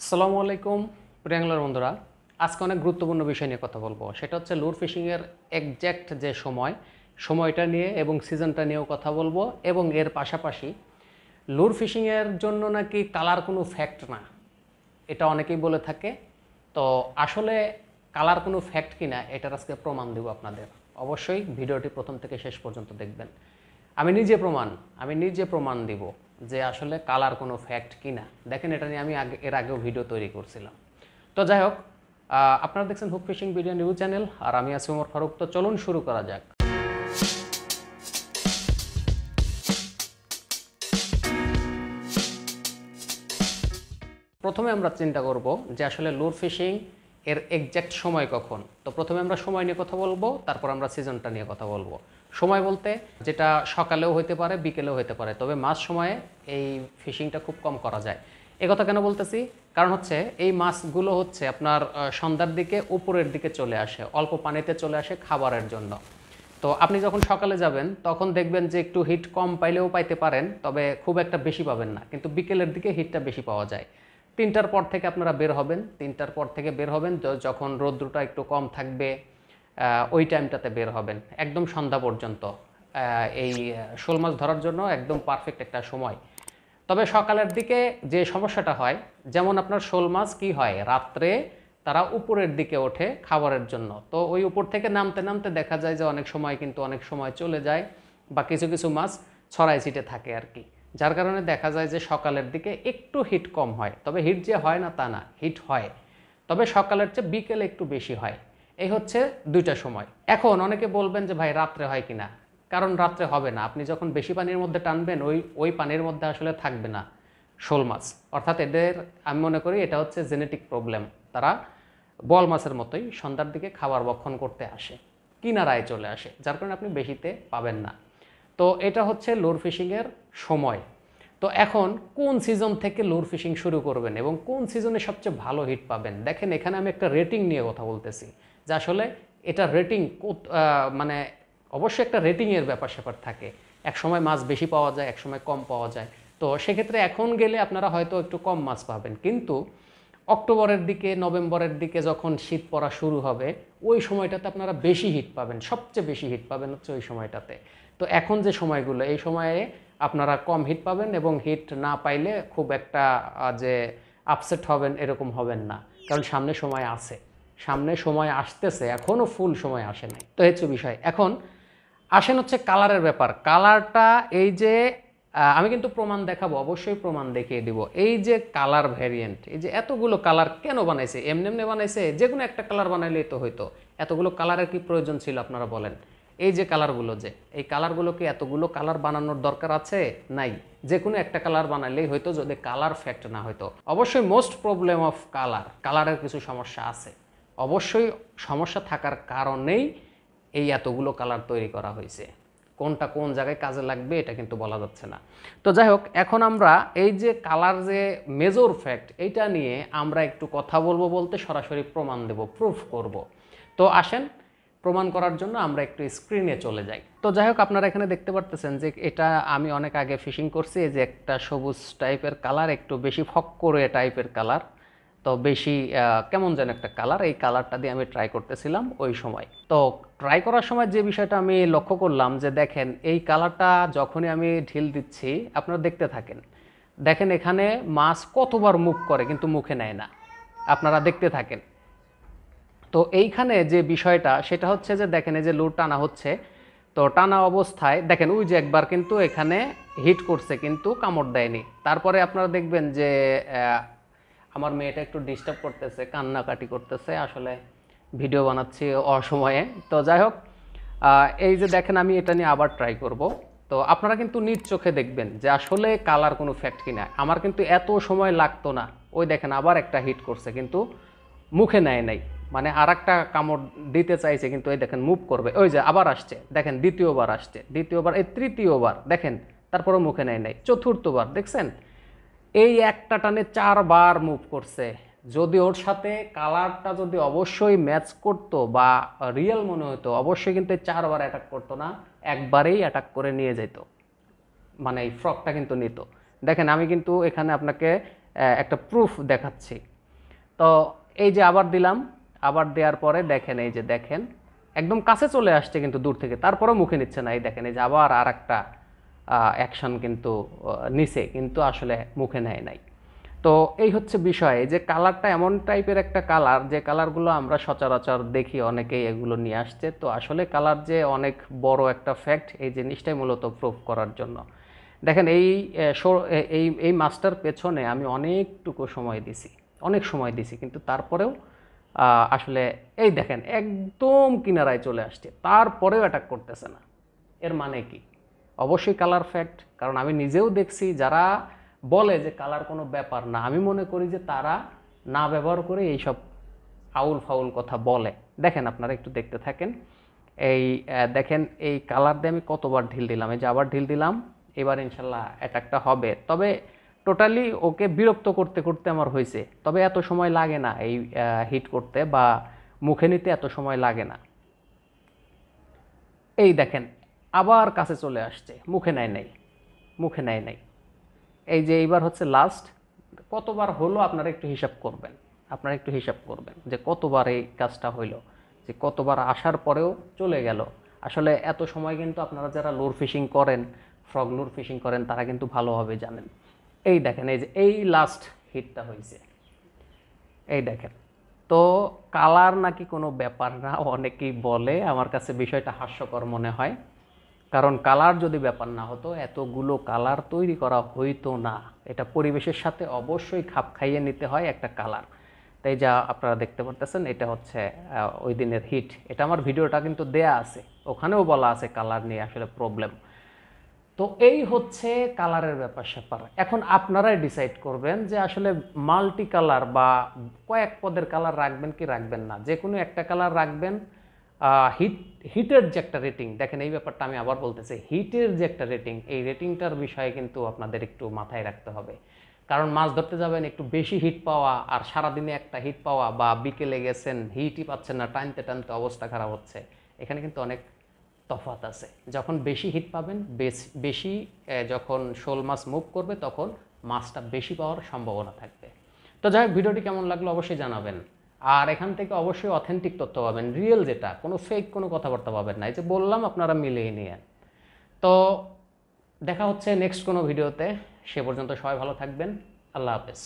আসসালামু আলাইকুম প্রিয়াঙ্গলার বন্ধুরা, আজকে অনেক গুরুত্বপূর্ণ বিষয় নিয়ে কথা বলবো। সেটা হচ্ছে লুর ফিশিংয়ের এক্স্যাক্ট যে সময়টা নিয়ে এবং সিজনটা নিয়েও কথা বলবো। এবং এর পাশাপাশি লুর ফিশিংয়ের জন্য নাকি কালার কোনো ফ্যাক্ট না, এটা অনেকেই বলে থাকে। তো আসলে কালার কোনো ফ্যাক্ট কিনা এটার আজকে প্রমাণ দেব আপনাদের। অবশ্যই ভিডিওটি প্রথম থেকে শেষ পর্যন্ত দেখবেন। আমি নিজে প্রমাণ দিব যে আসলে কালার কোনো ফ্যাক্ট কিনা। দেখেন, এটা নিয়ে আমি এর আগেও ভিডিও তৈরি করছিলাম। তো যাই হোক, আপনারা দেখছেন hook fishing video news channel, আর আমি আছি ওমর ফারুক। তো চলুন শুরু করা যাক। প্রথমে আমরা চিন্তা করব যে আসলে লুর ফিশিং এর এক্স্যাক্ট সময় কখন। তো প্রথমে আমরা সময় নিয়ে কথা বলবো, তারপর আমরা সিজনটা নিয়ে কথা বলবো। সময় বলতে যেটা সকালেও হতে পারে, বিকেলেও হতে পারে, তবে মাছ সময়ে এই ফিশিংটা খুব কম করা যায়। কথা কেন বলতেছি, কারণ হচ্ছে এই মাছগুলো হচ্ছে আপনার সন্ধ্যার দিকে উপরের দিকে চলে আসে, অল্প পানিতে চলে আসে খাবারের জন্য। তো আপনি যখন সকালে যাবেন তখন দেখবেন যে একটু হিট কম পাইলেও পাইতে পারেন, তবে খুব একটা বেশি পাবেন না। কিন্তু বিকেলের দিকে হিটটা বেশি পাওয়া যায়। 3টার পর থেকে আপনারা বের হবেন, 3টার পর থেকে বের হবেন যখন রৌদ্রটা একটু কম থাকবে, ওই টাইমটাতে বের হবেন একদম সন্ধ্যা পর্যন্ত। এই শোল মাছ ধরার জন্য একদম পারফেক্ট একটা সময়। তবে সকালের দিকে যে সমস্যাটা হয়, যেমন আপনার শোল মাছ কী হয়, রাত্রে তারা উপরের দিকে ওঠে খাবারের জন্য। তো ওই উপর থেকে নামতে নামতে দেখা যায় যে অনেক সময় চলে যায়, বা কিছু কিছু মাছ ছড়াই ছিটে থাকে আর কি। যার কারণে দেখা যায় যে সকালের দিকে একটু হিট কম হয়। তবে হিট যে হয় না তা না, হিট হয়, তবে সকালের চেয়ে বিকেলে একটু বেশি হয়। এই হচ্ছে দুইটা সময়। এখন অনেকে বলবেন যে ভাই রাত্রে হয় কিনা, কারণ রাত্রে হবে না। আপনি যখন বেশি পানির মধ্যে টানবেন ওই পানির মধ্যে আসলে থাকবে না শোল মাছ। অর্থাৎ এদের, আমি মনে করি এটা হচ্ছে জেনেটিক প্রবলেম। তারা বল মাছের মতোই সন্ধ্যার দিকে খাবার ভক্ষণ করতে আসে, কিনারায় চলে আসে, যার কারণে আপনি বেশিতে পাবেন না। তো এটা হচ্ছে লুর ফিশিংয়ের সময়। তো এখন কোন সিজন থেকে লুর ফিশিং শুরু করবেন এবং কোন সিজনে সবচেয়ে ভালো হিট পাবেন, দেখেন এখানে আমি একটা রেটিং নিয়ে কথা বলতেছি যে আসলে এটা রেটিং মানে অবশ্যই একটা রেটিংয়ের ব্যাপার স্যাপার থাকে। এক সময় মাছ বেশি পাওয়া যায়, এক সময় কম পাওয়া যায়। তো সেক্ষেত্রে এখন গেলে আপনারা হয়তো একটু কম মাছ পাবেন, কিন্তু অক্টোবরের দিকে, নভেম্বরের দিকে যখন শীত পড়া শুরু হবে, ওই সময়টাতে আপনারা বেশি হিট পাবেন, সবচেয়ে বেশি হিট পাবেন হচ্ছে ওই সময়টাতে। তো এখন যে সময়গুলো, এই সময়ে আপনারা কম হিট পাবেন, এবং হিট না পাইলে খুব একটা যে আপসেট হবেন এরকম হবেন না, কারণ সামনে সময় আসতেছে, এখনও ফুল সময় আসে নাই। তো হচ্ছে বিষয়। এখন আসেন হচ্ছে কালারের ব্যাপার। কালারটা এই যে আমি কিন্তু প্রমাণ দেখাবো, অবশ্যই প্রমাণ দেখিয়ে দিব। এই যে কালার ভ্যারিয়েন্ট, এই যে এতগুলো কালার কেন বানাইছে, এমনি বানাইছে? যে কোনো একটা কালার বানাইলেই তো হইতো। এতগুলো কালারের কি প্রয়োজন ছিল আপনারা বলেন? এই যে কালারগুলো, যে এই কালারগুলোকে এতগুলো কালার বানানোর দরকার আছে? নাই। যে কোনো একটা কালার বানাইলেই হয়তো, যদি কালার ফ্যাক্ট না হয়তো। অবশ্যই মোস্ট প্রবলেম অফ কালারের কিছু সমস্যা আছে। অবশ্যই সমস্যা থাকার কারণেই এই এতগুলো কালার তৈরি করা হয়েছে। কোনটা কোন জায়গায় কাজে লাগবে এটা কিন্তু বলা যাচ্ছে না। তো যাই হোক, এখন আমরা এই যে কালার যে মেজর ফ্যাক্ট, এইটা নিয়ে আমরা একটু কথা বলবো, বলতে সরাসরি প্রমাণ দেব, প্রুফ করব। তো আসেন, প্রমাণ করার জন্য আমরা একটু স্ক্রিনে চলে যাই। তো যাই হোক, আপনারা এখানে দেখতে পারতেছেন যে এটা আমি অনেক আগে ফিশিং করছি। এই যে একটা সবুজ টাইপের কালার, একটু বেশি ফক্করে টাইপের কালার, তো বেশি কেমন যেন একটা কালার, এই কালারটা দিয়ে আমি ট্রাই করতেছিলাম ওই সময়। তো ট্রাই করার সময় যে বিষয়টা আমি লক্ষ্য করলাম, যে দেখেন এই কালারটা যখনই আমি ঢিল দিচ্ছি, আপনারা দেখতে থাকেন, দেখেন এখানে মাছ কতবার মুখ করে কিন্তু মুখে নেয় না। আপনারা দেখতে থাকেন। তো এইখানে যে বিষয়টা, সেটা হচ্ছে যে দেখেন এই যে লুর টানা হচ্ছে, তো টানা অবস্থায় দেখেন ওই যে একবার কিন্তু এখানে হিট করছে কিন্তু কামড় দেয়নি। তারপরে আপনারা দেখবেন যে আমার মেয়েটা একটু ডিস্টার্ব করতেছে, কান্নাকাটি করতেছে, আসলে ভিডিও বানাচ্ছি অসময়ে। তো যাই হোক, এই যে দেখেন আমি এটা নিয়ে আবার ট্রাই করব। তো আপনারা কিন্তু নিজ চোখে দেখবেন যে আসলে কালার কোনো ফ্যাক্ট কিনা। আমার কিন্তু এত সময় লাগতো না। ওই দেখেন আবার একটা হিট করছে কিন্তু মুখে নেয় নাই, মানে আর একটা কামড় দিতে চাইছে কিন্তু এই দেখেন মুভ করবে, ওই যে আবার আসছে, দেখেন দ্বিতীয়বার আসছে, দ্বিতীয়বার, এই তৃতীয়বার দেখেন, তারপরে মুখে নেয় নাই, চতুর্থবার দেখছেন এই একটা টানে 4বার মুভ করছে। যদি ওর সাথে কালারটা যদি অবশ্যই ম্যাচ করতো বা রিয়েল মনে হতো, অবশ্যই কিন্তু 4বার অ্যাটাক করতো না, একবারেই অ্যাটাক করে নিয়ে যেত, মানে এই ফ্রকটা কিন্তু নিত। দেখেন আমি কিন্তু এখানে আপনাকে একটা প্রুফ দেখাচ্ছি। তো এই যে আবার দিলাম, আবার দেওয়ার পরে দেখেন এই যে দেখেন একদম কাছে চলে আসছে কিন্তু দূর থেকে, তারপরেও মুখে নিচ্ছে না। এই দেখেন এই যে আবার আর একটা অ্যাকশন কিন্তু নিছে, কিন্তু আসলে মুখে নেয় নাই। তো এই হচ্ছে বিষয়, এই যে কালারটা এমন টাইপের একটা কালার, যে কালারগুলো আমরা সচরাচর দেখি অনেকেই এগুলো নিয়ে আসছে। তো আসলে কালার যে অনেক বড় একটা ফ্যাক্ট, এই জিনিসটাই মূলত প্রুফ করার জন্য। দেখেন এই এই এই মাছটার পেছনে আমি অনেকটুকু সময় দিছি, অনেক সময় দিছি, কিন্তু তারপরেও আসলে এই দেখেন একদম কিনারায় চলে আসছে, তারপরেও অ্যাটাক করতেছে না। এর মানে কি? অবশ্যই কালার ফ্যাক্ট, কারণ আমি নিজেও দেখছি যারা বলে যে কালার কোনো ব্যাপার না, আমি মনে করি যে তারা না ব্যবহার করে এইসব আউল ফাউল কথা বলে। দেখেন আপনারা একটু দেখতে থাকেন। এই দেখেন এই কালার দিয়ে আমি কতবার ঢিল দিলাম, এই যে আবার ঢিল দিলাম, এবার ইনশাল্লাহ অ্যাটাকটা হবে। তবে টোটালি ওকে বিরক্ত করতে করতে আমার হয়েছে, তবে এত সময় লাগে না এই হিট করতে বা মুখে নিতে, এত সময় লাগে না। এই দেখেন আবার কাছে চলে আসছে, মুখে নেয় নাই, মুখে নেয় নাই। এই যে এইবার হচ্ছে লাস্ট, কতবার হলো আপনারা একটু হিসাব করবেন, আপনারা একটু হিসাব করবেন যে কতবার এই কাজটা হইল, যে কতবার আসার পরেও চলে গেল। আসলে এত সময় কিন্তু আপনারা যারা লুর ফিশিং করেন, ফ্রগ লুর ফিশিং করেন, তারা কিন্তু ভালোভাবে জানেন। এই দেখেন এই যে এই লাস্ট হিটটা হয়েছে, এই দেখেন। তো কালার নাকি কোনো ব্যাপার না, অনেকেই বলে, আমার কাছে বিষয়টা হাস্যকর মনে হয়। কারণ কালার যদি ব্যাপার না হতো, এতগুলো কালার তৈরি করা হইতো না। এটা পরিবেশের সাথে অবশ্যই খাপ খাইয়ে নিতে হয় একটা কালার। তাই যা আপনারা দেখতে পারতেছেন, এটা হচ্ছে ওই দিনের হিট। এটা আমার ভিডিওটা কিন্তু দেয়া আছে, ওখানেও বলা আছে কালার নিয়ে আসলে প্রবলেম। তো এই হচ্ছে কালারের ব্যাপার স্যাপার। এখন আপনারাই ডিসাইড করবেন যে আসলে মাল্টি কালার বা কয়েক পদের কালার রাখবেন কি রাখবেন না। যে কোনো একটা কালার রাখবেন। হিটের যে একটা রেটিং, দেখেন এই ব্যাপারটা আমি আবার বলতেছি, হিটের যে একটা রেটিং, এই রেটিংটার বিষয়ে কিন্তু আপনাদের একটু মাথায় রাখতে হবে। কারণ মাছ ধরতে যাবেন, একটু বেশি হিট পাওয়া আর সারাদিনে একটা হিট পাওয়া, বা বিকেলে গেছেন হিটই পাচ্ছেন না, টানতে টানতে অবস্থা খারাপ হচ্ছে, এখানে কিন্তু অনেক তফাৎ আছে। যখন বেশি হিট পাবেন, বেশি যখন শোল মাছ মুভ করবে, তখন মাছটা বেশি পাওয়ার সম্ভাবনা থাকবে। তো যাই হোক, ভিডিওটি কেমন লাগলো অবশ্যই জানাবেন। আর এখান থেকে অবশ্যই অথেন্টিক তথ্য পাবেন, রিয়েল, যেটা কোনো ফেক কোনো কথাবার্তা পাবেন না। এই যে বললাম, আপনারা মিলিয়ে নিয়ে। তো দেখা হচ্ছে নেক্সট কোনো ভিডিওতে। সে পর্যন্ত সবাই ভালো থাকবেন। আল্লাহ হাফেজ।